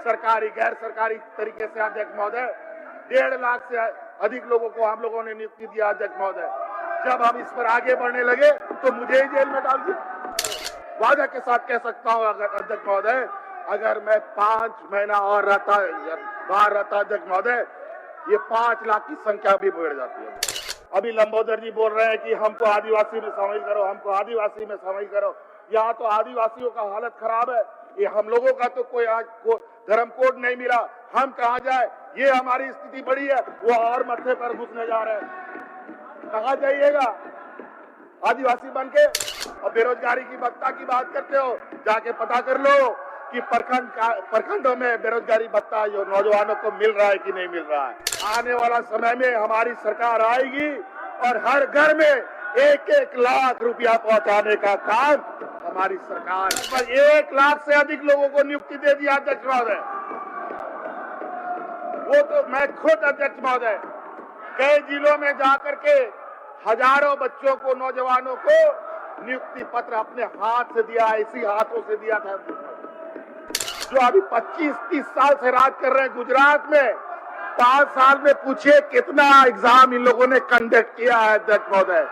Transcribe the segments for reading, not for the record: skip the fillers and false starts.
सरकारी गैर सरकारी तरीके से अध्यक्ष महोदय 1.5 लाख से अधिक लोगों को हम लोगों ने नियुक्ति दिया अध्यक्ष महोदय। जब हम इस पर आगे बढ़ने लगे तो मुझे ही जेल में डाल दिया। वादा के साथ कह सकता हूं अगर अध्यक्ष महोदय, अगर मैं 5 महीना और बाहर रहता अध्यक्ष महोदय, ये 5 लाख की संख्या भी बढ़ जाती है। अभी लंबोदर जी बोल रहे हैं कि हमको आदिवासी में शामिल करो, हमको आदिवासी में शामिल करो। यहाँ तो आदिवासियों का हालत खराब है। ये हम लोगों का तो कोई आज धर्म कोड नहीं मिला, हम कहाँ जाए, ये हमारी स्थिति बड़ी है। वो और मत्थे पर घुसने जा रहे हैं। कहाँ जाइएगा आदिवासी बन के? और बेरोजगारी की भत्ता की बात करते हो, जाके पता कर लो कि प्रखंडों में बेरोजगारी भत्ता जो नौजवानों को मिल रहा है कि नहीं मिल रहा है। आने वाला समय में हमारी सरकार आएगी और हर घर में 1-1 लाख रुपया पहुंचाने का काम हमारी सरकार पर 1 लाख से अधिक लोगों को नियुक्ति दे दिया अध्यक्ष महोदय। वो तो मैं खुद अध्यक्ष महोदय कई जिलों में जाकर के हजारों बच्चों को, नौजवानों को नियुक्ति पत्र अपने हाथ से दिया, इसी हाथों से दिया था। जो अभी 25-30 साल से राज कर रहे हैं गुजरात में, 5 साल में पूछिए कितना एग्जाम इन लोगों ने कंडक्ट किया है अध्यक्ष महोदय।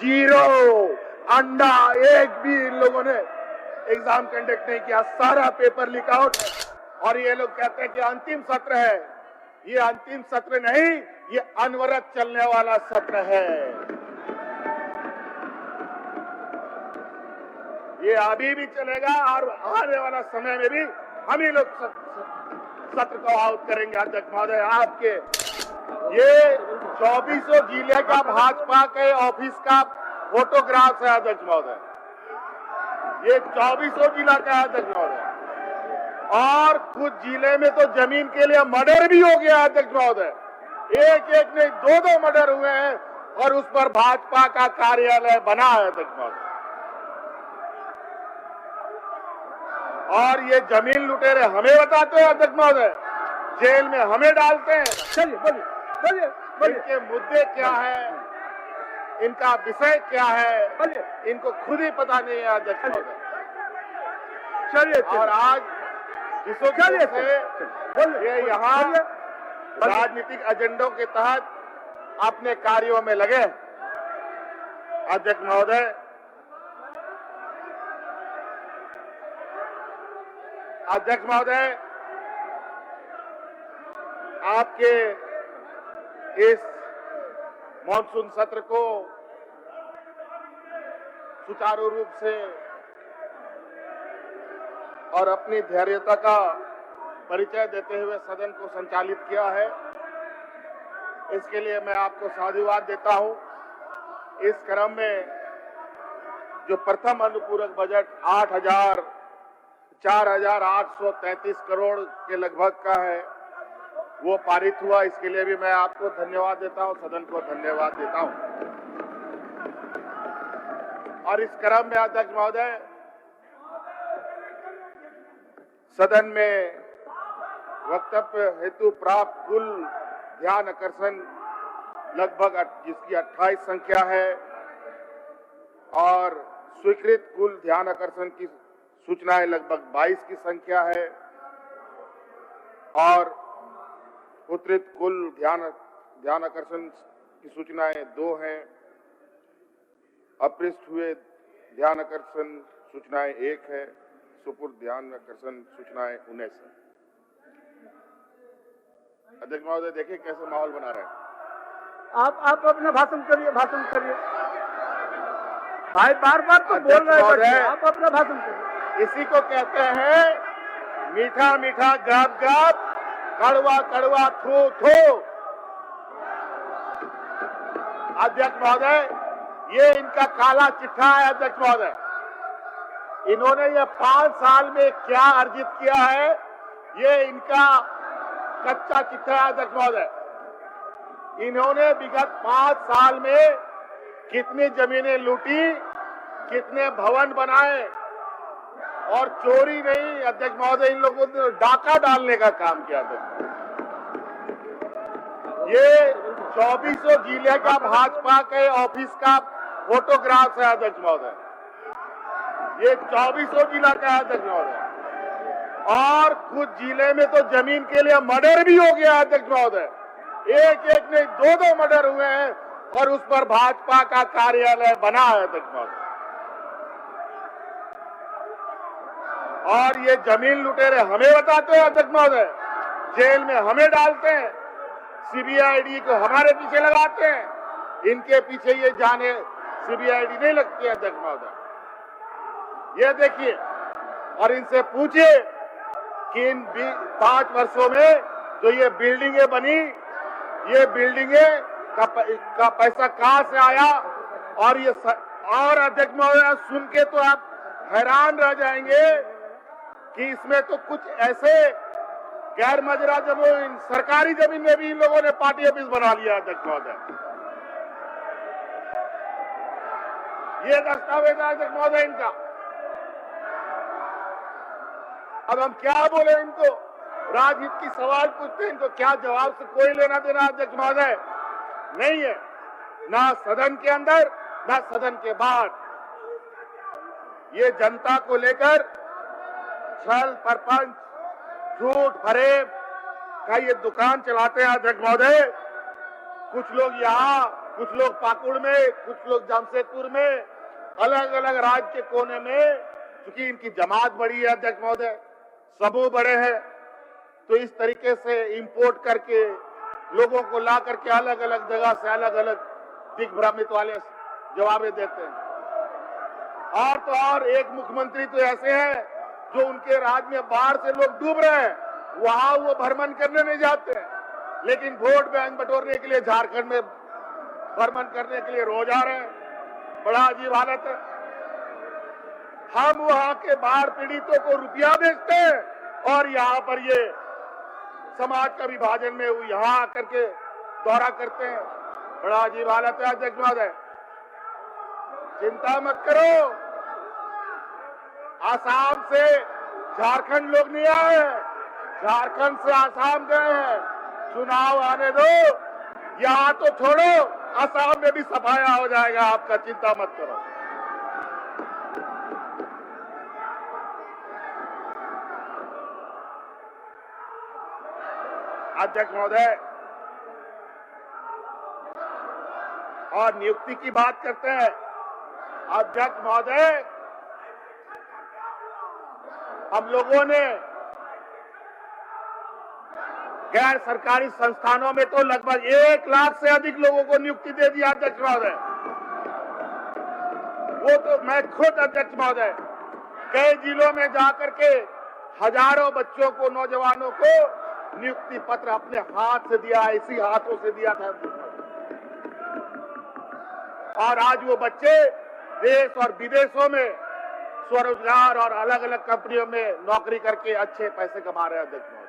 0 अंडा एक भी इन लोगों ने एग्जाम कंडक्ट नहीं किया, सारा पेपर लीक आउट। और ये लोग कहते हैं कि अंतिम सत्र है। ये अंतिम सत्र नहीं, ये अनवरत चलने वाला सत्र है। ये अभी भी चलेगा और आने वाला समय में भी हम ही लोग सत्र को आउट करेंगे अध्यक्ष महोदय। आपके ये 2400 जिले का भाजपा के ऑफिस का फोटोग्राफ है अध्यक्ष महोदय। ये 2400 जिला का है अध्यक्ष महोदय। और कुछ जिले में तो जमीन के लिए मर्डर भी हो गया अध्यक्ष महोदय। एक नहीं 2-2 मर्डर हुए हैं और उस पर भाजपा का कार्यालय बना है अध्यक्ष महोदय। और ये जमीन लुटेरे हमें बताते हैं अध्यक्ष महोदय, जेल में हमें डालते हैं। चलिए बोलिए। इनके मुद्दे क्या है, इनका विषय क्या है, इनको खुद ही पता नहीं है अध्यक्ष महोदय। चलिए और आज विश्व से ये यहाँ राजनीतिक एजेंडों के तहत अपने कार्यों में लगे अध्यक्ष महोदय। अध्यक्ष महोदय, आपके इस मॉनसून सत्र को सुचारू रूप से और अपनी धैर्यता का परिचय देते हुए सदन को संचालित किया है, इसके लिए मैं आपको साधुवाद देता हूं। इस क्रम में जो प्रथम अनुपूरक बजट 4,833 करोड़ के लगभग का है, वो पारित हुआ। इसके लिए भी मैं आपको धन्यवाद देता हूं, सदन को धन्यवाद देता हूं। और इस क्रम में अध्यक्ष महोदय, सदन में वक्तव्य हेतु प्राप्त कुल ध्यान आकर्षण लगभग जिसकी 28 संख्या है और स्वीकृत कुल ध्यान आकर्षण की सूचनाएं लगभग 22 की संख्या है और उत्तरित कुल ध्यान आकर्षण की सूचनाएं 2 हैं। अपृष्ठ हुए ध्यान आकर्षण सूचनाएं 1 है। सुपुर्द ध्यान आकर्षण सूचनाएं 19 है। अध्यक्ष महोदय देखिए कैसे माहौल बना रहे हैं। आप अपना भाषण करिए भाई, बार तो बोल रहे हैं, आप अपना भाषण करिए। इसी को कहते हैं मीठा मीठा गाप गाप, कड़वा कड़वा थू थू। अध्यक्ष महोदय, ये इनका काला चिट्ठा है अध्यक्ष महोदय। इन्होंने ये 5 साल में क्या अर्जित किया है, ये इनका कच्चा चिट्ठा है अध्यक्ष महोदय। इन्होंने विगत 5 साल में कितनी जमीनें लूटी, कितने भवन बनाए और चोरी नहीं अध्यक्ष महोदय, इन लोगों ने डाका डालने का काम किया था। ये 2400 जिले का भाजपा के ऑफिस का फोटोग्राफ है अध्यक्ष महोदय। ये 2400 जिला का है अध्यक्ष महोदय। और कुछ जिले में तो जमीन के लिए मर्डर भी हो गया अध्यक्ष महोदय। एक एक नहीं दो दो मर्डर हुए हैं और उस पर भाजपा का कार्यालय बना है अध्यक्ष महोदय। और ये जमीन लुटेरे हमें बताते हैं अध्यक्ष महोदय, जेल में हमें डालते हैं, सीबीआईडी को हमारे पीछे लगाते हैं, इनके पीछे ये जाने सीबीआईडी नहीं लगती है अध्यक्ष महोदय। ये देखिए और इनसे पूछिए कि इन 5 वर्षों में जो ये बिल्डिंगें बनी, ये बिल्डिंगें का पैसा कहां से आया। और ये और अध्यक्ष महोदय सुन के तो आप हैरान रह जाएंगे कि इसमें तो कुछ ऐसे गैर मजरा जमीन, सरकारी जमीन में भी इन लोगों ने पार्टी ऑफिस बना लिया अध्यक्ष महोदय। ये दस्तावेज है अध्यक्ष महोदय इनका। अब हम क्या बोले इनको, राजनीति की सवाल पूछते हैं, इनको क्या जवाब से कोई लेना देना अध्यक्ष महोदय नहीं है, ना सदन के अंदर ना सदन के बाहर। ये जनता को लेकर छल प्रपंच झूठ फरेब का ये दुकान चलाते हैं अध्यक्ष महोदय। कुछ लोग यहाँ, कुछ लोग पाकुड़ में, कुछ लोग जमशेदपुर में, अलग अलग राज्य के कोने में, क्योंकि इनकी जमात बड़ी है अध्यक्ष महोदय, समूह बड़े हैं, तो इस तरीके से इंपोर्ट करके लोगों को ला करके अलग अलग जगह से अलग अलग दिग्भ्रमित वाले जवाबें देते हैं। और तो और एक मुख्यमंत्री तो ऐसे हैं जो उनके राज्य में बाढ़ से लोग डूब रहे हैं, वहां वो भ्रमण करने नहीं जाते हैं, लेकिन वोट बैंक बटोरने के लिए झारखंड में भ्रमण करने के लिए रोज आ रहे हैं। बड़ा अजीब हालत है। हम वहां के बाढ़ पीड़ितों को रुपया भेजते हैं और यहाँ पर ये समाज का विभाजन में यहाँ आकर के दौरा करते हैं। बड़ा अजीब हालत है अध्यक्ष महोदय। चिंता मत करो, आसाम से झारखंड लोग नहीं आए, झारखंड से आसाम गए हैं। चुनाव आने दो, यहाँ तो छोड़ो, आसाम में भी सफाया हो जाएगा आपका, चिंता मत करो। अध्यक्ष महोदय, और नियुक्ति की बात करते हैं अध्यक्ष महोदय, हम लोगों ने गैर सरकारी संस्थानों में तो लगभग 1 लाख से अधिक लोगों को नियुक्ति दे दिया अध्यक्ष महोदय। वो तो मैं खुद अध्यक्ष महोदय कई जिलों में जाकर के हजारों बच्चों को, नौजवानों को नियुक्ति पत्र अपने हाथ से दिया, इसी हाथों से दिया था। और आज वो बच्चे देश और विदेशों में स्वरोजगार और अलग अलग कंपनियों में नौकरी करके अच्छे पैसे कमा रहे हैं अध्यक्ष महोदय।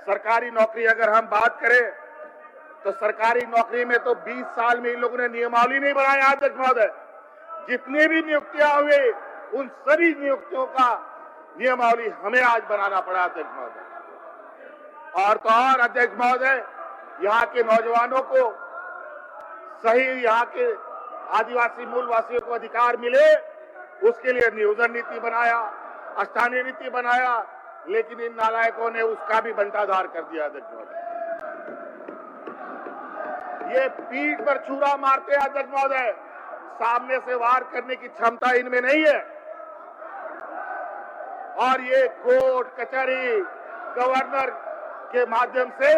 सरकारी नौकरी अगर हम बात करें तो सरकारी नौकरी में तो 20 साल में इन लोगों ने नियमावली नहीं बनाया अध्यक्ष महोदय। जितनी भी नियुक्तियां हुई उन सभी नियुक्तियों का नियमावली हमें आज बनाना पड़ा अध्यक्ष महोदय। और तो और अध्यक्ष महोदय, यहाँ के नौजवानों को सही, यहाँ के आदिवासी मूल वासियों को अधिकार मिले, उसके लिए नियोजन नीति बनाया, स्थानीय नीति बनाया, लेकिन इन नालायकों ने उसका भी बंटाधार कर दिया अध्यक्ष महोदय। ये पीठ पर छुरा मारते हैं अध्यक्ष महोदय, सामने से वार करने की क्षमता इनमें नहीं है। और ये कोर्ट कचहरी गवर्नर के माध्यम से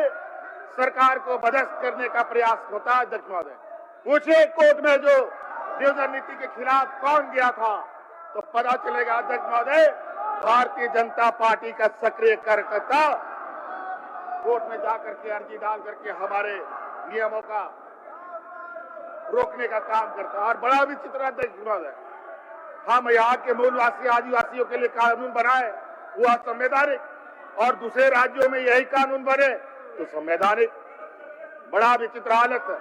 सरकार को पदस्थ करने का प्रयास होता है अध्यक्ष महोदय। पूछे कोर्ट में जो नियोजन नीति के खिलाफ कौन गया था तो पता चलेगा अध्यक्ष महोदय, भारतीय जनता पार्टी का सक्रिय कार्यकर्ता कोर्ट में जाकर के अर्जी डाल करके हमारे नियमों का रोकने का काम करता है। और बड़ा विचित्र अध्यक्ष महोदय, हम यहाँ के मूलवासी आदिवासियों के लिए कानून बनाए वो असंवैधानिक, और दूसरे राज्यों में यही कानून बने तो संवैधानिक। बड़ा विचित्र हालत है।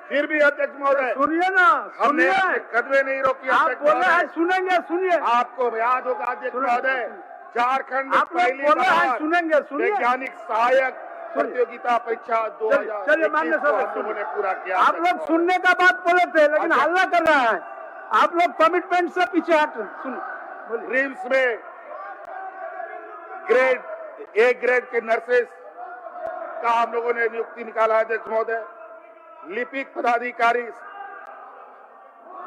फिर भी अध्यक्ष महोदय सुनिए ना, हमने सुनिए, कदमे नहीं रोकी। आप बोले हैं, सुनेंगे, सुनिए। आपको याद होगा अध्यक्ष महोदय, झारखंड में आप लोग पहली बोले हैं, बार सुनेंगे, सुनिए। वैज्ञानिक सहायक प्रतियोगिता परीक्षा 2021 को हम लोगों ने पूरा किया। आप लोग सुनने का बात बोले थे, लेकिन हल्ला कर रहा है। आप लोग कमिटमेंट से पीछे हट। सुन, रिम्स में ए ग्रेड के नर्सेस का हम लोगों ने नियुक्ति निकाला है अध्यक्ष महोदय। लिपिक पदाधिकारी,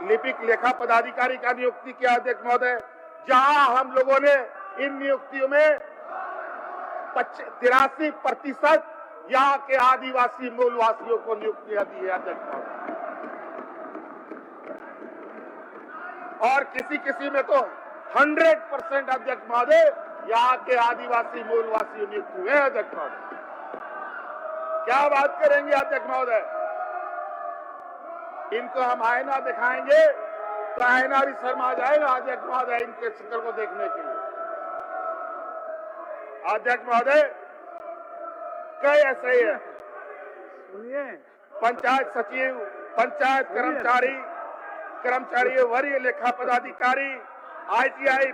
लिपिक लेखा पदाधिकारी का नियुक्ति किया अध्यक्ष महोदय, जहां हम लोगों ने इन नियुक्तियों में 83% यहाँ के आदिवासी मूलवासियों को नियुक्तियां दी है अध्यक्ष महोदय। और किसी किसी में तो 100% अध्यक्ष महोदय यहाँ के आदिवासी मूलवासी नियुक्त हुए हैं अध्यक्ष महोदय। क्या बात करेंगे अध्यक्ष महोदय? इनको हम आईना दिखाएंगे तो आईना भी शर्मा जाएगा अध्यक्ष महोदय इनके शक्ल को देखने के लिए। अध्यक्ष महोदय, कई ऐसे ही है, सुनिए, पंचायत सचिव, पंचायत कर्मचारी वरीय लेखा पदाधिकारी, ITI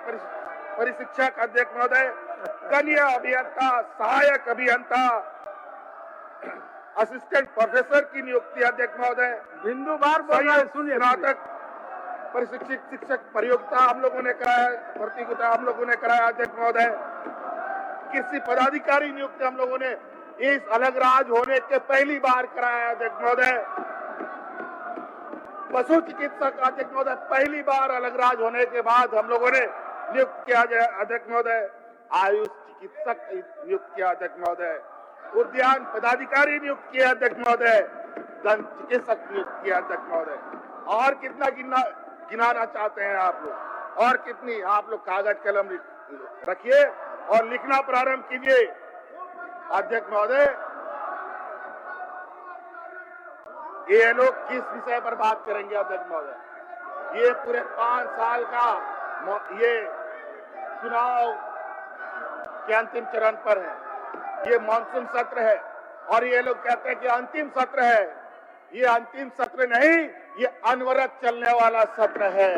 परिशिक्षक अध्यक्ष महोदय, कनीय अभियंता, सहायक अभियंता, असिस्टेंट प्रोफेसर की नियुक्ति अध्यक्ष महोदय, बिंदु बार बोल रहे, सुनिए। स्नातक प्रशिक्षित शिक्षक परियोजना हम लोगों ने कराया, भर्ती कोटा हम लोगों ने कराया अध्यक्ष महोदय। कृषि पदाधिकारी नियुक्ति हम लोगों ने इस अलग राज होने के पहली बार कराया अध्यक्ष महोदय। पशु चिकित्सक अध्यक्ष महोदय पहली बार अलग राज होने के बाद हम लोगों ने नियुक्त किया अध्यक्ष महोदय। आयुष चिकित्सक नियुक्त किया अध्यक्ष महोदय। उद्यान पदाधिकारी नियुक्त किया अध्यक्ष महोदय। दंत चिकित्सक नियुक्त किया अध्यक्ष महोदय। और कितना गिनाना चाहते हैं आप लोग? और कितनी? आप लोग कागज कलम रखिए और लिखना प्रारंभ कीजिए अध्यक्ष महोदय। ये लोग किस विषय पर बात करेंगे अध्यक्ष महोदय? ये पूरे 5 साल का ये चुनाव के अंतिम चरण पर है। ये मानसून सत्र है और ये लोग कहते हैं कि अंतिम सत्र है। ये अंतिम सत्र नहीं, ये अनवरत चलने वाला सत्र है।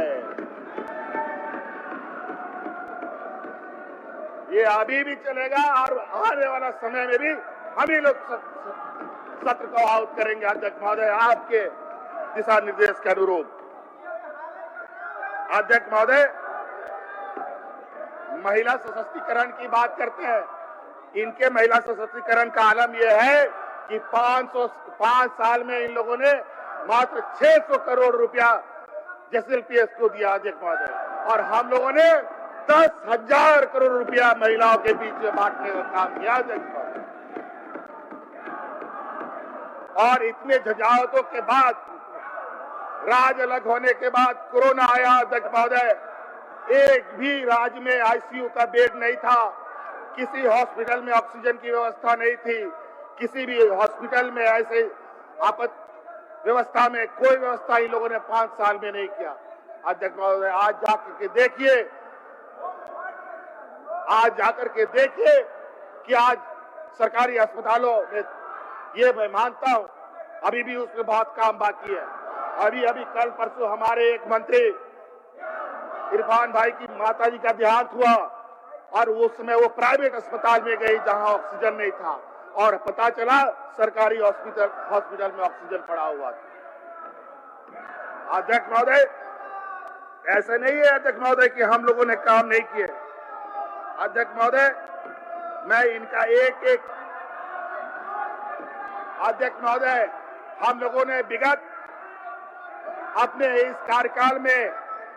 ये अभी भी चलेगा और आने वाला समय में भी हम ही लोग सत्र को आहूत करेंगे अध्यक्ष महोदय, आपके दिशा निर्देश के अनुरूप। अध्यक्ष महोदय, महिला सशक्तिकरण की बात करते हैं। इनके महिला सशक्तिकरण का आलम यह है कि 5 साल में इन लोगों ने मात्र 600 करोड़ रुपया SLPS को दिया अध्यक्ष महोदय, और हम लोगों ने 10,000 करोड़ रुपया महिलाओं के बीच में बांटने का काम किया अध्यक्ष महोदय। और इतने झंझावातों के बाद, राज अलग होने के बाद कोरोना आया अध्यक्ष महोदय। एक भी राज्य में ICU का बेड नहीं था, किसी हॉस्पिटल में ऑक्सीजन की व्यवस्था नहीं थी, किसी भी हॉस्पिटल में ऐसे आपात व्यवस्था में कोई व्यवस्था इन लोगों ने 5 साल में नहीं किया अध्यक्ष महोदय। आज जाकर के देखिए कि आज सरकारी अस्पतालों में, ये मैं मानता हूं अभी भी उसमें बहुत काम बाकी है। अभी कल परसों हमारे एक मंत्री इरफान भाई की माताजी का देहांत हुआ और उस समय वो प्राइवेट अस्पताल में गई जहां ऑक्सीजन नहीं था, और पता चला सरकारी हॉस्पिटल में ऑक्सीजन पड़ा हुआ था। अध्यक्ष महोदय, ऐसे नहीं है अध्यक्ष महोदय कि हम लोगों ने काम नहीं किए। अध्यक्ष महोदय, मैं इनका एक अध्यक्ष महोदय, हम लोगों ने विगत अपने इस कार्यकाल में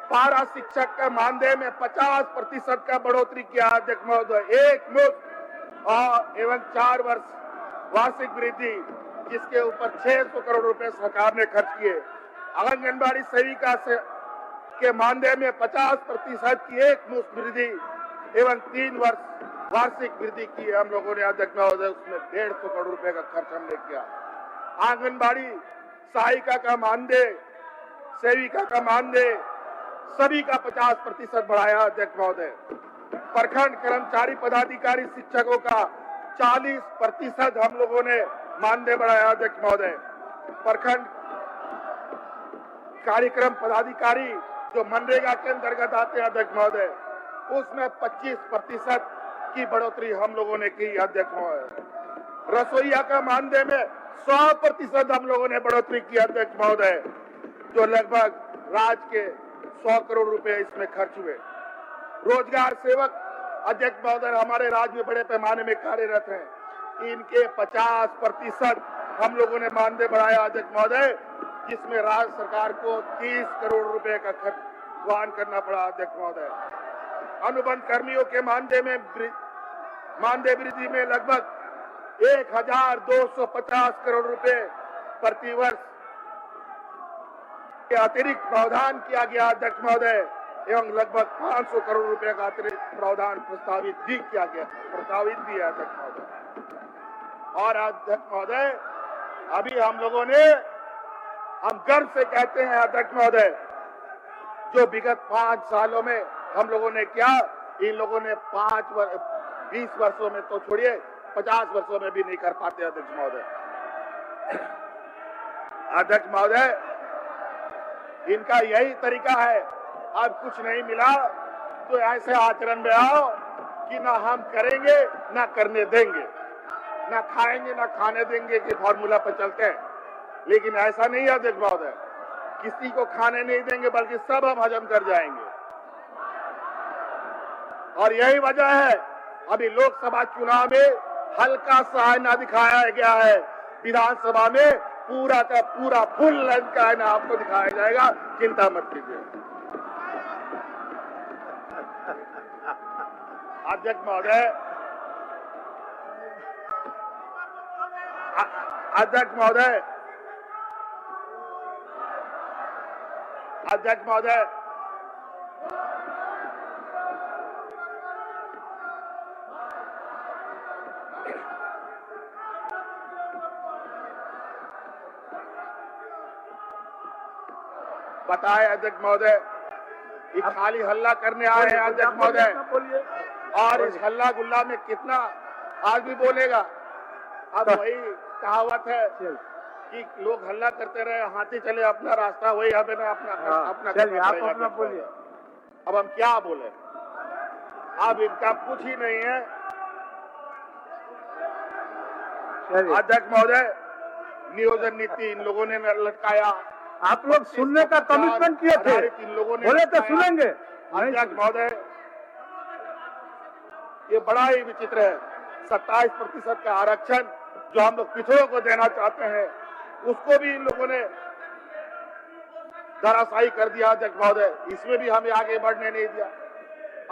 पारा शिक्षक का मानदेय में 50% का बढ़ोतरी किया अध्यक्ष महोदय। एक मुश्त और एवं 4 वर्ष वार्षिक वृद्धि, जिसके ऊपर 600 करोड़ रुपए सरकार ने खर्च किए। आंगनबाड़ी सेविका के मानदेय में 50% की एक मुश्त वृद्धि एवं 3 वर्ष वार्षिक वृद्धि की हम लोगों ने अध्यक्ष महोदय। उसमें 150 करोड़ रुपए का खर्च हमने किया। आंगनबाड़ी सहायिका का मानदेय, सेविका का मानदेय सभी का 50% बढ़ाया अध्यक्ष महोदय। प्रखंड कर्मचारी पदाधिकारी शिक्षकों का 40% हम लोगों ने मानदेय बढ़ाया अध्यक्ष महोदय। प्रखंड कार्यक्रम पदाधिकारी जो मनरेगा के अंतर्गत आते हैं अध्यक्ष महोदय, उसमें 25% की बढ़ोतरी हम लोगों ने की अध्यक्ष महोदय। रसोईया का मानदेय में 100% हम लोगों ने बढ़ोतरी की अध्यक्ष महोदय, जो लगभग राज्य के 100 करोड़ रुपए इसमें खर्च हुए। रोजगार सेवक अध्यक्ष महोदय हमारे राज्य में बड़े पैमाने में कार्यरत हैं, इनके 50% हम लोगों ने मानदेय बढ़ाया अध्यक्ष महोदय, जिसमें राज्य सरकार को 30 करोड़ रुपए का खर्च वहन करना पड़ा अध्यक्ष महोदय। अनुबंध कर्मियों के मानदेय वृद्धि में लगभग 1250 करोड़ रुपए प्रतिवर्ष के अतिरिक्त प्रावधान किया गया अध्यक्ष महोदय, एवं लगभग 500 करोड़ रुपए का अतिरिक्त प्रावधान प्रस्तावित भी किया गया, प्रस्तावित भी है अध्यक्ष महोदय। और अध्यक्ष महोदय अभी हम लोगों ने, हम गर्व से कहते हैं अध्यक्ष महोदय, जो विगत 5 सालों में हम लोगों ने किया, इन लोगों ने 20 वर्षों में तो छोड़िए 50 वर्षों में भी नहीं कर पाते अध्यक्ष महोदय। अध्यक्ष महोदय इनका यही तरीका है, अब कुछ नहीं मिला तो ऐसे आचरण में आओ कि ना हम करेंगे ना करने देंगे, ना खाएंगे ना खाने देंगे के फॉर्मूला पर चलते हैं। लेकिन ऐसा नहीं है अध्यक्ष महोदय, किसी को खाने नहीं देंगे बल्कि सब हम हजम कर जाएंगे। और यही वजह है अभी लोकसभा चुनाव में हल्का सा आईना दिखाया गया है, विधानसभा में पूरा का पूरा फुल लेंथ का आईना आपको दिखाया जाएगा, चिंता मत कीजिए। अध्यक्ष महोदय, अध्यक्ष महोदय, अध्यक्ष महोदय, बताए अध्यक्ष महोदय, ये खाली हल्ला करने आए हैं अध्यक्ष महोदय, और इस हल्ला गुल्ला में कितना आदमी बोलेगा। अब वही कहावत है कि लोग हल्ला करते रहे, हाथी चले अपना रास्ता, वही हमें ना अपना बोलिए। अब हम क्या बोले, अब इनका कुछ ही नहीं है। अध्यक्ष महोदय नियोजन नीति इन लोगों ने लटकाया, आप लोग सुनने का कमिटमेंट किए थे, इन लोगों ने बोले तो सुनेंगे। अध्यक्ष महोदय ये बड़ा ही विचित्र है, 27% का आरक्षण जो हम लोग पिछड़ों को देना चाहते हैं उसको भी इन लोगों ने धराशायी कर दिया अध्यक्ष महोदय, इसमें भी हमें आगे बढ़ने नहीं दिया।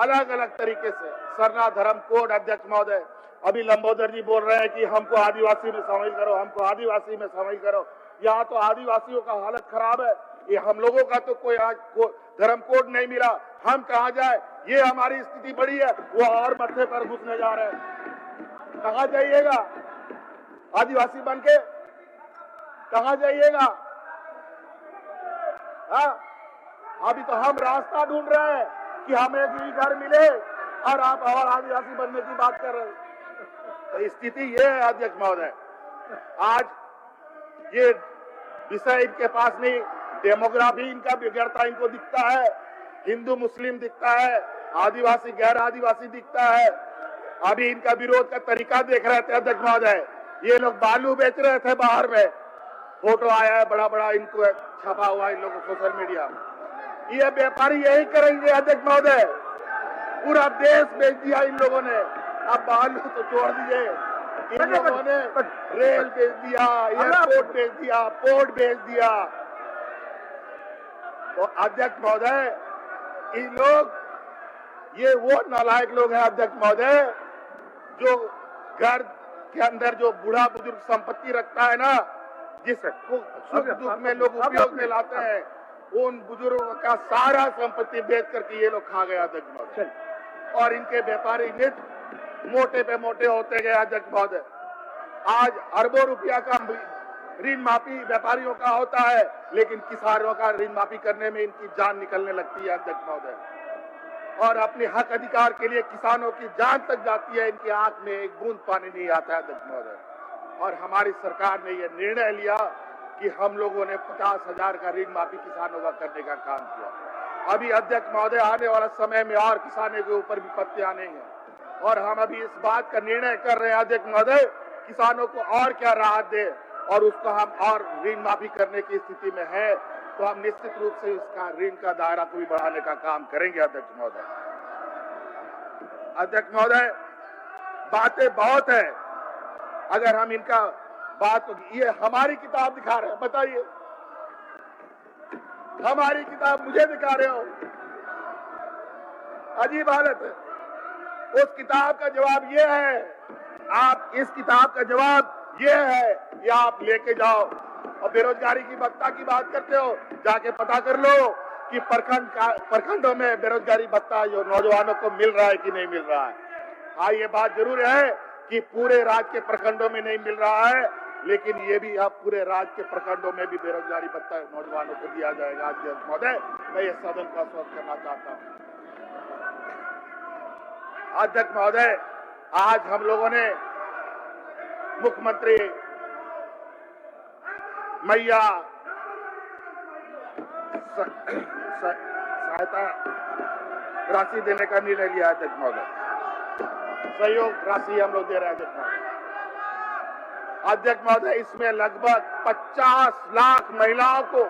अलग अलग तरीके से सरना धर्म कोड अध्यक्ष महोदय, अभी लंबोदर जी बोल रहे हैं कि हमको आदिवासी में शामिल करो, हमको आदिवासी में शामिल करो। यहाँ तो आदिवासियों का हालत खराब है, ये हम लोगों का तो कोई आज धर्म कोड नहीं मिला, हम कहाँ जाए, ये हमारी स्थिति बड़ी है, वो और मत्थे पर घुसने जा रहे हैं। कहाँ जाइएगा आदिवासी बन के, कहाँ जाइएगा? हाँ, अभी तो हम रास्ता ढूंढ रहे हैं कि हमें भी घर मिले और आप और आदिवासी बनने की बात कर रहे हैं। तो स्थिति ये है अध्यक्ष महोदय, आज ये विषय इनके पास नहीं, डेमोग्राफी इनका बिगड़ता इनको दिखता है, हिंदू मुस्लिम दिखता है, आदिवासी गैर आदिवासी दिखता है। अभी इनका विरोध का तरीका देख रहे थे अध्यक्ष महोदय, ये लोग बालू बेच रहे थे बाहर में, फोटो आया है बड़ा बड़ा इनको छपा हुआ इन लोगों सोशल मीडिया। ये व्यापारी यही करेंगे अध्यक्ष महोदय, पूरा देश बेच दिया इन लोगों ने। अब बालू तो छोड़ दीजिए, इन लोगों ने रेल बेच दिया, एयरपोर्ट बेच दिया, पोर्ट बेच दिया। तो अध्यक्ष महोदय इन लोग, ये वो नालायक लोग हैं अध्यक्ष महोदय, जो घर के अंदर जो बूढ़ा बुजुर्ग संपत्ति रखता है ना, जिसको सुख दुख में लोग उपयोग में लाते हैं, उन बुजुर्गों का सारा संपत्ति बेच करके ये लोग खा गए अध्यक्ष महोदय। और इनके व्यापारी नीति मोटे पे मोटे होते गए अध्यक्ष महोदय। आज अरबों रुपया का ऋण माफी व्यापारियों का होता है, लेकिन किसानों का ऋण माफी करने में इनकी जान निकलने लगती है अध्यक्ष महोदय। और अपने हक अधिकार के लिए किसानों की जान तक जाती है, इनकी आंख में एक बूंद पानी नहीं आता है अध्यक्ष महोदय। और हमारी सरकार ने यह निर्णय लिया कि हम लोगों ने 50,000 का ऋण माफी किसानों का करने का काम किया। अभी अध्यक्ष महोदय आने वाला समय में और किसानों के ऊपर विपत्ति आने हैं, और हम अभी इस बात का निर्णय कर रहे हैं अध्यक्ष महोदय, किसानों को और क्या राहत दे, और उसको हम और ऋण माफी करने की स्थिति में है तो हम निश्चित रूप से इसका ऋण का दायरा को भी बढ़ाने का काम करेंगे अध्यक्ष महोदय। अध्यक्ष महोदय, बातें बहुत है। अगर हम इनका बात, ये हमारी किताब दिखा रहे हैं, बताइए, हमारी किताब मुझे दिखा रहे हो, अजीब हालत है। उस किताब का जवाब ये है, आप इस किताब का जवाब ये है, ये आप लेके जाओ। और बेरोजगारी की भत्ता की बात करते हो, जाके पता कर लो कि प्रखंडों में बेरोजगारी भत्ता जो नौजवानों को मिल रहा है कि नहीं मिल रहा है। हाँ, ये बात जरूर है कि पूरे राज्य के प्रखंडों में नहीं मिल रहा है, लेकिन ये भी अब पूरे राज्य के प्रखंडों में भी बेरोजगारी भत्ता नौजवानों को दिया जाएगा। अध्यक्ष महोदय, मैं ये सदन का स्वागत करना चाहता हूँ। अध्यक्ष महोदय, आज हम लोगों ने मुख्यमंत्री मैया सहायता राशि देने का निर्णय लिया। अध्यक्ष महोदय, सहयोग राशि हम लोग दे रहे हैं। अध्यक्ष महोदय, इसमें लगभग 50 लाख महिलाओं को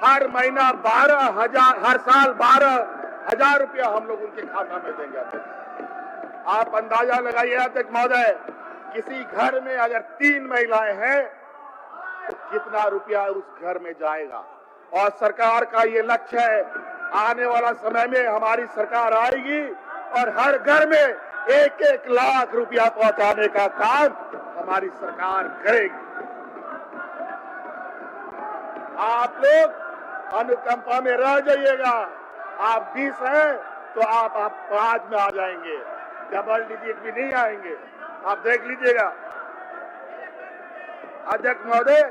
हर महीना 12,000, हर साल 12,000 रुपया हम लोग उनके खाता में देंगे। अध्यक्ष, आप अंदाजा लगाइए अध्यक्ष महोदय, किसी घर में अगर 3 महिलाएं हैं तो कितना रुपया उस घर में जाएगा। और सरकार का ये लक्ष्य है, आने वाला समय में हमारी सरकार आएगी और हर घर में 1-1 लाख रुपया पहुंचाने का काम हमारी सरकार करेगी। आप लोग अनुकंपा में रह जाइएगा। आप 20 हैं तो आप 5 में आ जाएंगे, डबल डिजिट भी नहीं आएंगे, आप देख लीजिएगा। अध्यक्ष महोदय,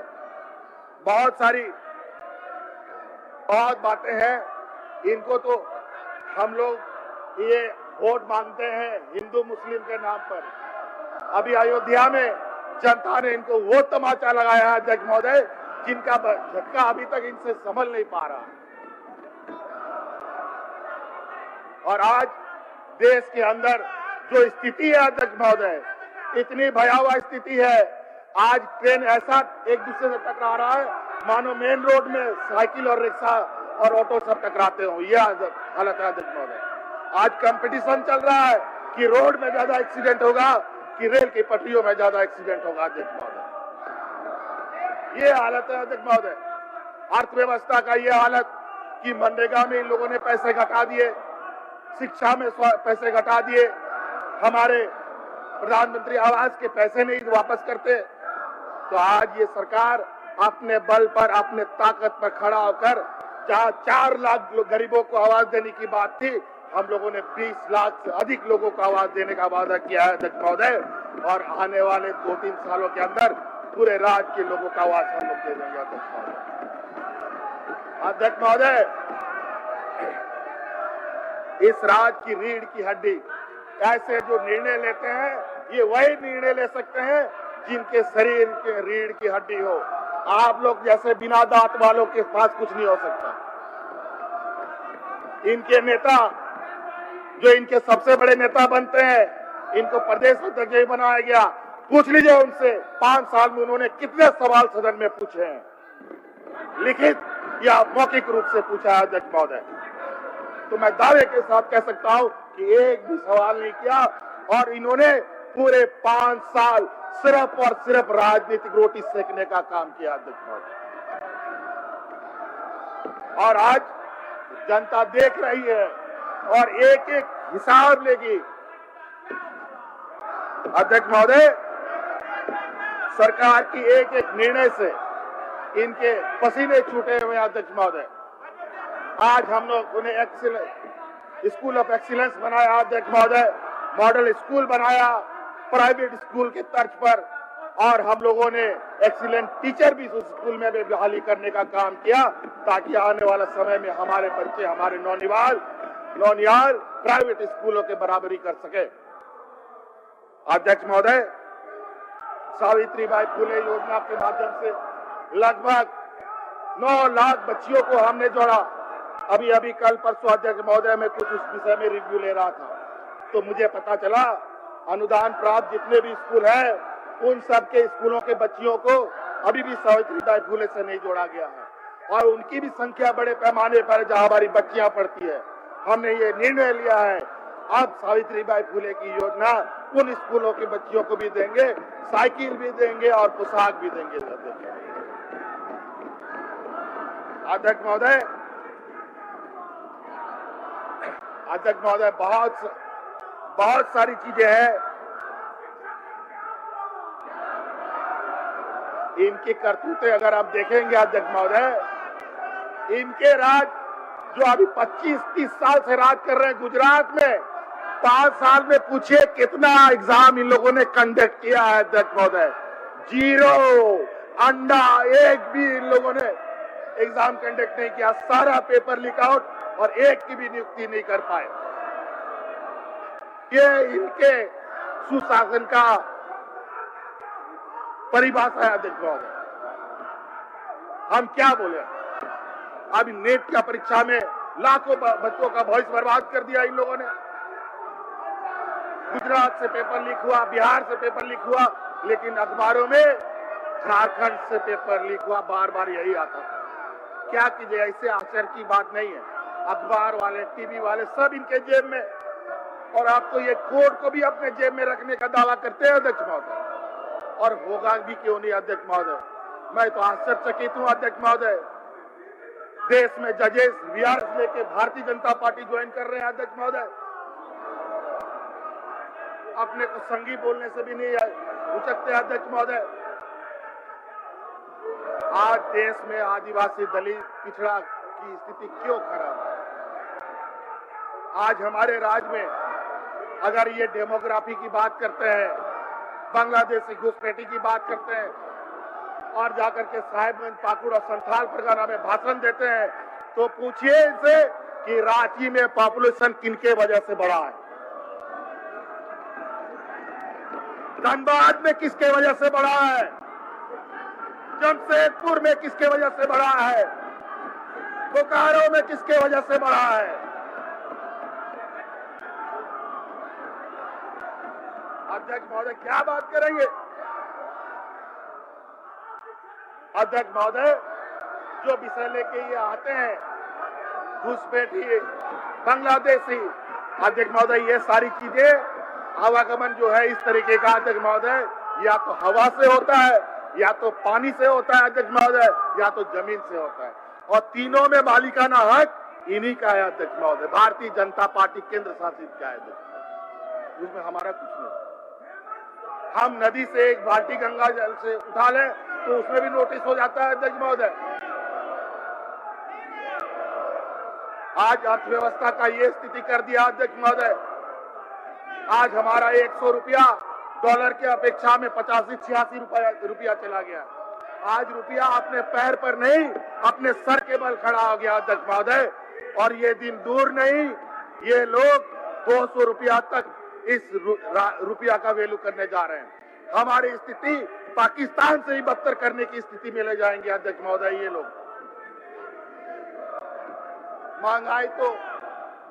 बहुत बातें हैं, इनको तो हम लोग ये वोट मांगते हैं हिंदू मुस्लिम के नाम पर। अभी अयोध्या में जनता ने इनको वो तमाचा लगाया है अध्यक्ष महोदय, जिनका झटका अभी तक इनसे संभल नहीं पा रहा। और आज देश के अंदर जो स्थिति है अध्यक्ष महोदय, इतनी भयावह स्थिति है। आज ट्रेन ऐसा एक दूसरे से टकरा रहा है मानो मेन रोड में साइकिल और रिक्शा और ऑटो सब टकराते हो। यह हालत है अध्यक्ष महोदय। आज कंपटीशन चल रहा है कि रोड में ज्यादा एक्सीडेंट होगा कि रेल की पटरियों में ज्यादा एक्सीडेंट होगा। अध्यक्ष महोदय, ये हालत है अध्यक्ष महोदय। अर्थव्यवस्था का ये हालत कि मनरेगा में इन लोगों ने पैसे घटा दिए, शिक्षा में पैसे घटा दिए, हमारे प्रधानमंत्री आवास के पैसे नहीं वापस करते। तो आज ये सरकार अपने बल पर, अपने ताकत पर खड़ा होकर, जहां 4 लाख गरीबों को आवाज देने की बात थी, हम लोगों ने 20 लाख से अधिक लोगों को आवाज देने का वादा किया है अध्यक्ष महोदय। और आने वाले 2-3 सालों के अंदर पूरे राज्य के लोगों का आवाज हम लोग दे देंगे। अध्यक्ष महोदय, इस राज्य की रीढ़ की हड्डी, ऐसे जो निर्णय लेते हैं, ये वही निर्णय ले सकते हैं जिनके शरीर के रीढ़ की हड्डी हो। आप लोग जैसे बिना दांत वालों के पास कुछ नहीं हो सकता। इनके नेता, जो इनके सबसे बड़े नेता बनते हैं, इनको प्रदेश अध्यक्ष बनाया गया। पूछ लीजिए उनसे 5 साल में उन्होंने कितने सवाल सदन में पूछे हैं, लिखित या मौखिक रूप से पूछा है अध्यक्ष महोदय। तो मैं दावे के साथ कह सकता हूं कि एक भी सवाल नहीं किया। और इन्होंने पूरे 5 साल सिर्फ और सिर्फ राजनीतिक रोटी सेकने का काम किया अध्यक्ष महोदय। और आज जनता देख रही है और एक-एक हिसाब लेगी। अध्यक्ष महोदय, सरकार की एक-एक निर्णय से इनके पसीने छूटे हुए अध्यक्ष महोदय। आज हम लोग उन्हें स्कूल ऑफ एक्सीलेंस बनाया अध्यक्ष महोदय, मॉडल स्कूल बनाया प्राइवेट स्कूल के तर्ज पर, और हम लोगों ने एक्सीलेंट टीचर भी उस स्कूल में भी बहाली करने का काम किया, ताकि आने वाले समय में हमारे बच्चे, हमारे नौनिहाल प्राइवेट स्कूलों के बराबरी कर सके। अध्यक्ष महोदय, सावित्रीबाई फुले योजना के माध्यम से लगभग 9 लाख बच्चियों को हमने जोड़ा। अभी कल परसों अध्यक्ष महोदय मैं कुछ उस विषय में रिव्यू ले रहा था, तो मुझे पता चला अनुदान प्राप्त जितने भी स्कूल हैं, उन सब के स्कूलों के बच्चियों को अभी भी सावित्रीबाई फुले से नहीं जोड़ा गया है। और उनकी भी संख्या बड़े पैमाने पर जहां हमारी बच्चियां पढ़ती है। हमने ये निर्णय लिया है अब सावित्रीबाई फुले की योजना उन स्कूलों की बच्चियों को भी देंगे, साइकिल भी देंगे और पोशाक भी देंगे। अध्यक्ष महोदय, बहुत सारी चीजें हैं। इनकी करतूतें अगर आप देखेंगे अध्यक्ष महोदय, इनके राज जो अभी 25-30 साल से राज कर रहे हैं गुजरात में, 5 साल में पूछिए कितना एग्जाम इन लोगों ने कंडक्ट किया है अध्यक्ष महोदय। 0 अंडा एक भी इन लोगों ने एग्जाम कंडक्ट नहीं किया, सारा पेपर लीक आउट और एक की भी नियुक्ति नहीं कर पाए। ये इनके सुशासन का परिभाषा है अध्यक्ष महोदय। हम क्या बोले? अभी नेट की परीक्षा में लाखों बच्चों का भविष्य बर्बाद कर दिया इन लोगों ने। गुजरात से पेपर लीक हुआ, बिहार से पेपर लीक हुआ, लेकिन अखबारों में झारखंड से पेपर लीक हुआ, बार बार यही आता था। क्या कीजिए, ऐसे आश्चर्य की बात नहीं है। अखबार वाले, टीवी वाले सब इनके जेब में, और आप तो ये कोर्ट को भी अपने जेब में रखने का दावा करते हैं अध्यक्ष महोदय, और होगा भी क्यों नहीं अध्यक्ष महोदय। मैं तो आश्चर्यचकित हूं अध्यक्ष महोदय। देश में जजेस वीआरएस लेके भारतीय जनता पार्टी ज्वाइन कर रहे हैं अध्यक्ष महोदय। अपने को संगी बोलने से भी नहीं उचकते अध्यक्ष महोदय। आज देश में आदिवासी, दलित, पिछड़ा की स्थिति क्यों खराब है? आज हमारे राज्य में अगर ये डेमोग्राफी की बात करते हैं, बांग्लादेशी घुसपैठी की बात करते हैं, और जाकर के साहिबगंज, पाकुड़ और संथाल परगना में भाषण देते हैं, तो पूछिए इनसे कि रांची में पॉपुलेशन किनके वजह से बढ़ा है, धनबाद में किसके वजह से बढ़ा है, जमशेदपुर में किसके वजह से बढ़ा है, बोकारो में किसके वजह से बढ़ा है। अध्यक्ष महोदय क्या बात करेंगे? अध्यक्ष महोदय, जो विषय लेके ये आते हैं, घुसपैठी, बांग्लादेशी, अध्यक्ष महोदय ये सारी चीजें, आवागमन जो है इस तरीके का अध्यक्ष महोदय, या तो हवा से होता है, या तो पानी से होता है अध्यक्ष महोदय, या तो जमीन से होता है, और तीनों में मालिकाना हक इन्हीं का है अध्यक्ष महोदय। भारतीय जनता पार्टी केंद्र शासित का है, उसमें हमारा कुछ नहीं। हम नदी से एक बाल्टी गंगा जल से उठा लें तो उसमें भी नोटिस हो जाता है अध्यक्ष महोदय। आज अर्थव्यवस्था का ये स्थिति कर दिया अध्यक्ष महोदय। आज हमारा 100 रुपया डॉलर की अपेक्षा में 85-86 रुपया चला गया। आज रुपया अपने पैर पर नहीं, अपने सर के बल खड़ा हो गया अध्यक्ष महोदय, और ये दिन दूर नहीं, ये लोग 200 रुपया तक इस रुपया का वैल्यू करने जा रहे हैं। हमारी स्थिति पाकिस्तान से ही बदतर करने की स्थिति में ले जाएंगे अध्यक्ष महोदय ये लोग। महंगाई तो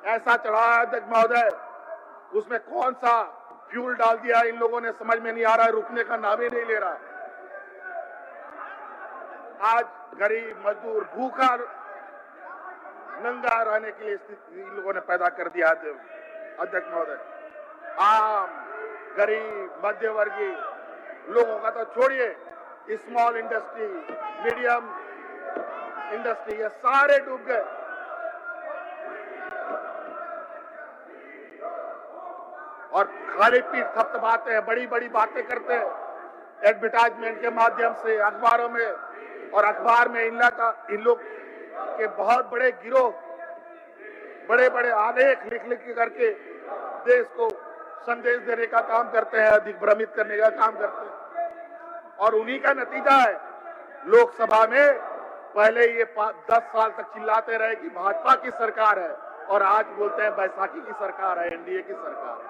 ऐसा चढ़ा है अध्यक्ष महोदय, उसमें कौन सा फ्यूल डाल दिया इन लोगों ने समझ में नहीं आ रहा है, रुकने का नाम ही नहीं ले रहा। आज गरीब मजदूर भूखा नंगा रहने के लिए स्थिति इन लोगों ने पैदा कर दिया अध्यक्ष महोदय। आम, गरीब, मध्यवर्गीय लोगों का तो छोड़िए, स्मॉल इंडस्ट्री, मीडियम इंडस्ट्री, ये सारे डूब गए। और खाली पीठ थपथपाते हैं, बड़ी बड़ी बातें करते हैं एडवर्टाइजमेंट के माध्यम से अखबारों में, और अखबार में इन लोग के बहुत बड़े गिरोह, बड़े बड़े आलेख लिख करके देश को संदेश देने का काम करते हैं, दिग्भ्रमित करने का काम करते हैं, और उन्हीं का नतीजा है लोकसभा में पहले ये 10 साल तक चिल्लाते रहे कि भाजपा की सरकार है, और आज बोलते हैं बैसाखी की सरकार है, एनडीए की सरकार है।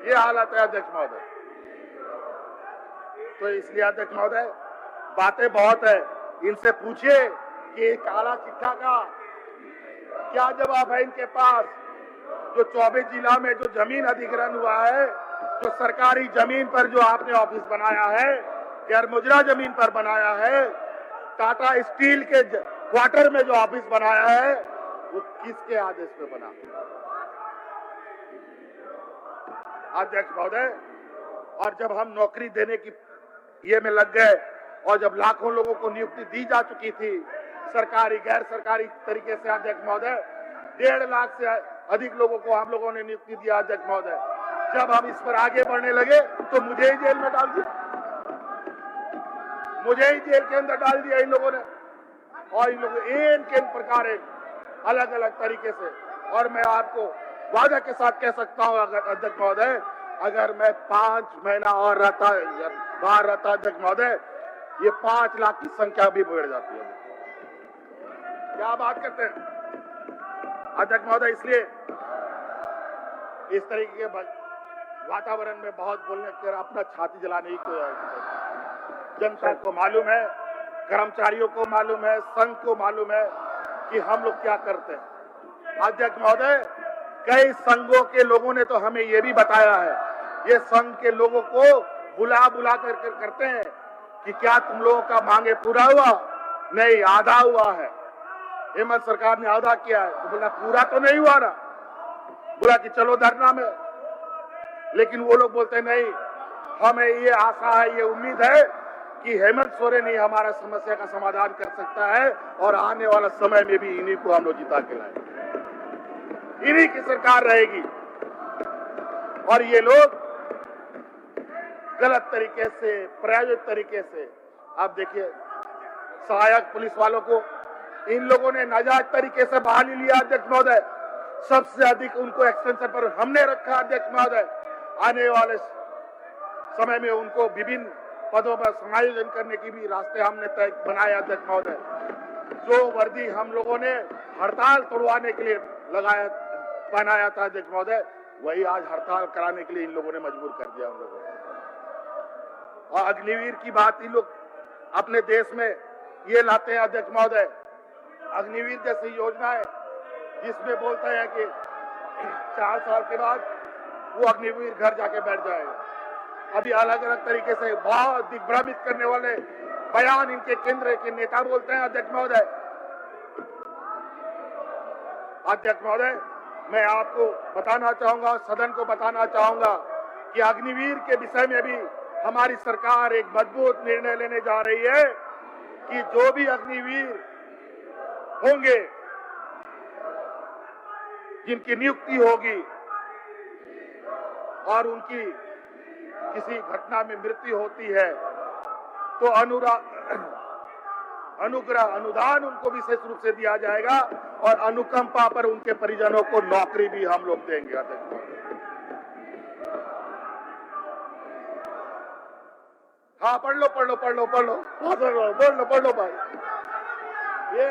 ये हालत है अध्यक्ष महोदय। तो इसलिए अध्यक्ष महोदय बातें बहुत है, इनसे पूछिए कि काला चिट्ठा का क्या जवाब है इनके पास। जो 24 जिला में जो जमीन अधिग्रहण हुआ है, जो सरकारी जमीन पर जो आपने ऑफिस बनाया है, गैर मुजरा जमीन पर बनाया है, टाटा स्टील के क्वार्टर में जो ऑफिस बनाया है, वो किसके आदेश पे बना? अध्यक्ष महोदय, और जब हम नौकरी देने की ये में लग गए और जब लाखों लोगों को नियुक्ति दी जा चुकी थी सरकारी गैर सरकारी तरीके से, अध्यक्ष महोदय 1.5 लाख से अधिक लोगों को हम लोगों ने नियुक्ति दिया। अध्यक्ष महोदय, जब हम इस पर आगे बढ़ने लगे तो मुझे ही जेल में डाल दिया, मुझे ही जेल के अंदर डाल दिया इन लोगों ने। और इन लोगों के प्रकार अलग अलग तरीके से, और मैं आपको वादा के साथ कह सकता हूं अध्यक्ष महोदय, अगर मैं 5 महीना और बाहर रहता अध्यक्ष महोदय, ये 5 लाख की संख्या भी बढ़ जाती है। क्या बात करते हैं अध्यक्ष महोदय। इसलिए इस तरीके के वातावरण में बहुत बोलने कर अपना छाती जलाने की कोई जनता को मालूम है, कर्मचारियों को मालूम है, संघ को मालूम है कि हम लोग क्या करते हैं। अध्यक्ष महोदय, कई संघों के लोगों ने तो हमें ये भी बताया है, ये संघ के लोगों को बुला कर करते हैं कि क्या तुम लोगों का मांगे पूरा हुआ? नहीं, आधा हुआ है। हेमंत सरकार ने आधा किया है, तो बोला पूरा तो नहीं हुआ ना, बोला कि चलो धरना में। लेकिन वो लोग बोलते नहीं, हमें ये आशा है, ये उम्मीद है कि हेमंत सोरेन ही हमारा समस्या का समाधान कर सकता है और आने वाला समय में भी इन्हीं को हम लोग जिता के लाएंगे, इन्हीं की सरकार रहेगी। और ये लोग गलत तरीके से, प्रायोजित तरीके से, आप देखिए सहायक पुलिस वालों को इन लोगों ने नाजायज तरीके से बहाली लिया। अध्यक्ष महोदय, सबसे अधिक उनको एक्सटेंशन पर हमने रखा। अध्यक्ष महोदय, आने वाले समय में उनको विभिन्न पदों पर समायोजन करने की भी रास्ते हमने तय बनाए। अध्यक्ष महोदय, जो वर्दी हम लोगों ने हड़ताल तोड़वाने के लिए बनाया था अध्यक्ष महोदय, वही आज हड़ताल कराने के लिए इन लोगों ने मजबूर कर दिया हम लोगों ने। और अग्निवीर की बात इन लोग अपने देश में ये लाते हैं अध्यक्ष महोदय, अग्निवीर जैसी योजनाएं जिसमें बोलते हैं कि 4 साल के बाद वो अग्निवीर घर जाके बैठ जाएगा। अभी अलग अलग तरीके से बहुत दिग्भ्रमित करने वाले बयान इनके केंद्र के नेता बोलते हैं। अध्यक्ष महोदय, मैं आपको बताना चाहूंगा, सदन को बताना चाहूंगा कि अग्निवीर के विषय में भी हमारी सरकार एक मजबूत निर्णय लेने जा रही है कि जो भी अग्निवीर होंगे, जिनकी नियुक्ति होगी और उनकी किसी घटना में मृत्यु होती है तो अनुग्रह अनुदान उनको विशेष रूप से दिया जाएगा और अनुकंपा पर उनके परिजनों को नौकरी भी हम लोग देंगे। हाँ, पढ़ लो भाई। ये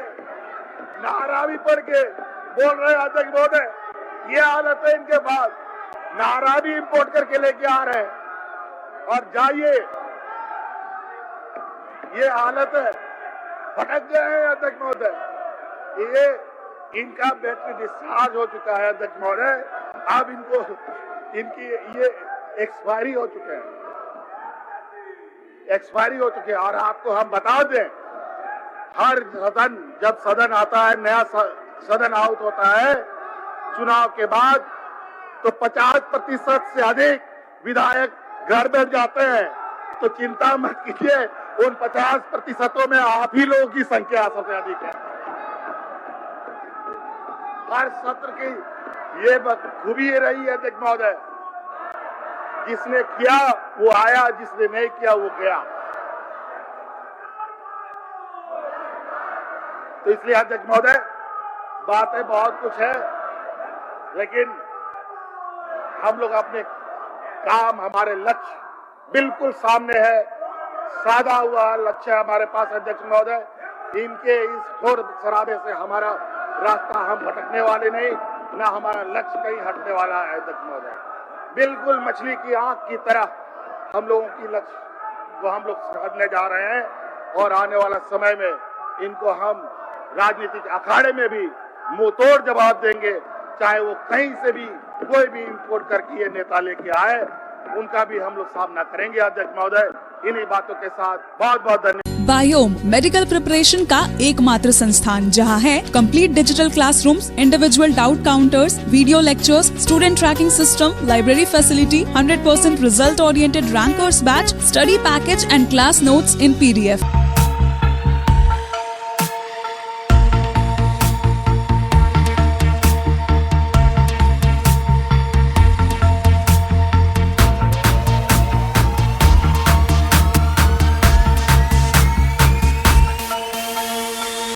नारा भी पढ़ के बोल रहे हैं अध्यक्ष महोदय, ये हालत है इनके पास, नारा भी इंपोर्ट करके लेके आ रहे हैं। और जाइए, ये हालत है, भटक गए हैं अध्यक्ष महोदय। ये इनका बैटरी डिस्चार्ज हो चुका है अध्यक्ष महोदय, अब इनकी ये एक्सपायरी हो चुके हैं, और आपको हम बता दें, हर सदन, जब सदन आता है, नया सदन आउट होता है चुनाव के बाद, तो 50% से अधिक विधायक घर बैठ जाते हैं। तो चिंता मत कीजिए, उन 50% में आप ही लोगों की संख्या सबसे अधिक है। हर सत्र की ये खूबी रही है अध्यक्ष महोदय, जिसने किया वो आया, जिसने नहीं किया वो गया। तो इसलिए अध्यक्ष महोदय, बातें बहुत कुछ है, लेकिन हम लोग अपने काम, हमारे लक्ष्य बिल्कुल सामने है, साधा हुआ लक्ष्य है हमारे पास अध्यक्ष महोदय। इनके इस शोर शराबे से हमारा रास्ता, हम भटकने वाले नहीं, ना हमारा लक्ष्य कहीं हटने वाला है अध्यक्ष महोदय। बिल्कुल मछली की आंख की तरह हम लोगों की लक्ष्य को हम लोग साधने जा रहे हैं, और आने वाला समय में इनको हम राजनीतिक अखाड़े में भी मुंह तोड़ जवाब देंगे, चाहे वो कहीं से भी कोई भी इंपोर्ट करके ये नेता लेके आए, उनका भी हम लोग सामना करेंगे अध्यक्ष महोदय। इन्हीं बातों के साथ बहुत बहुत धन्यवाद। बायोम मेडिकल प्रिपरेशन का एकमात्र संस्थान जहां है complete digital classrooms, individual doubt counters, video lectures, student tracking system, library facility, 100% result oriented rankers batch, study package and class notes in PDF.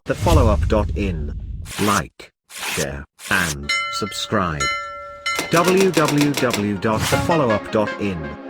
thefollowup.in. Like, share, and subscribe. www.thefollowup.in